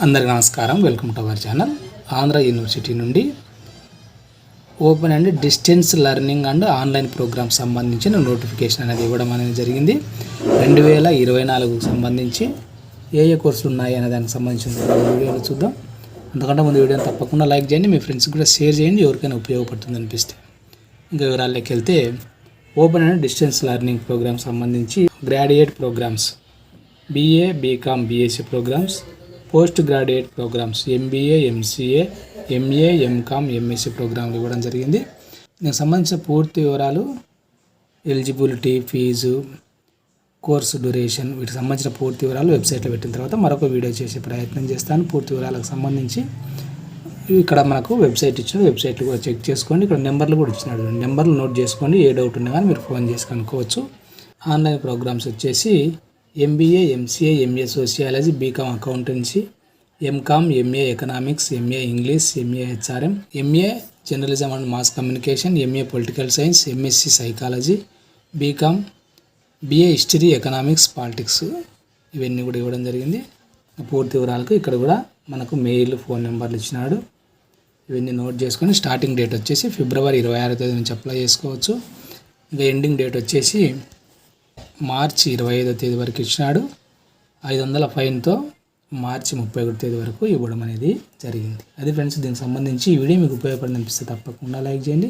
అందరికీ నమస్కారం. Welcome to our channel. Andhra university నుండి open and distance learning and online program సంబంధించిన నోటిఫికేషన్ అనేది ఇవ్వడం అనేది జరిగింది. 2024కు సంబంధించి ఏ కోర్సులు ఉన్నాయి అనే దానికి సంబంధించిన వీడియోలో చూద్దాం. అంతకంటే ముందు వీడియోని తప్పకుండా లైక్ చేయండి, మీ ఫ్రెండ్స్కి కూడా షేర్ చేయండి, ఎవరికైనా ఉపయోగపడుతుంది అనిపిస్తే. ఇంకా వివరాల్లోకి వెళ్తే open and distance learning program సంబంధించి graduate programs, BA, BCom, BSc programs, post graduate programs, MBA, MCA, MA, MCom, MSc ప్రోగ్రాంలు ఇవ్వడం జరిగింది. దీనికి సంబంధించిన పూర్తి వివరాలు, ఎలిజిబిలిటీ, ఫీజు, కోర్సు డ్యూరేషన్, వీటికి సంబంధించిన పూర్తి వివరాలు వెబ్సైట్లో పెట్టిన తర్వాత మరొక వీడియో చేసే ప్రయత్నం చేస్తాను. పూర్తి వివరాలకు సంబంధించి ఇక్కడ మనకు వెబ్సైట్ ఇచ్చాడు, వెబ్సైట్లు కూడా చెక్ చేసుకోండి. ఇక్కడ నెంబర్లు కూడా ఇచ్చినాడు, నెంబర్లు నోట్ చేసుకోండి. ఏ డౌట్ ఉన్నా కానీ మీరు ఫోన్ చేసి కనుక్కోవచ్చు. ఆన్లైన్ ప్రోగ్రామ్స్ వచ్చేసి MBA, MCA, MA sociology, BCom accountancy, MCom, MA economics, MA English, MA HRM, MA journalism and mass communication, MA political science, MSc psychology, BCom, BA history, economics, politics, ఇవన్నీ కూడా ఇవ్వడం జరిగింది. పూర్తి వివరాలకు ఇక్కడ కూడా మనకు మెయిల్, ఫోన్ నెంబర్లు ఇచ్చినాడు. ఇవన్నీ నోట్ చేసుకొని స్టార్టింగ్ డేట్ వచ్చేసి ఫిబ్రవరి 26వ తేదీ నుంచి అప్లై చేసుకోవచ్చు. ఇంకా ఎండింగ్ డేట్ వచ్చేసి మార్చి 25వ తేదీ వరకు ఇచ్చినాడు. 500 ఫైన్తో మార్చి 31వ తేదీ వరకు ఇవ్వడం అనేది జరిగింది. అది ఫ్రెండ్స్, దీనికి సంబంధించి ఈ వీడియో మీకు ఉపయోగపడింది అనిపిస్తే తప్పకుండా లైక్ చేయండి.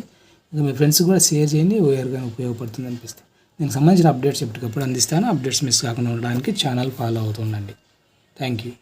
ఇంకా మీ ఫ్రెండ్స్కి కూడా షేర్ చేయండి, ఎవరికైనా ఉపయోగపడుతుంది అనిపిస్తే. దీనికి సంబంధించిన అప్డేట్స్ ఎప్పటికప్పుడు అందిస్తాను. అప్డేట్స్ మిస్ కాకుండా ఉండడానికి ఛానల్ ఫాలో అవుతుండండి. Thank you.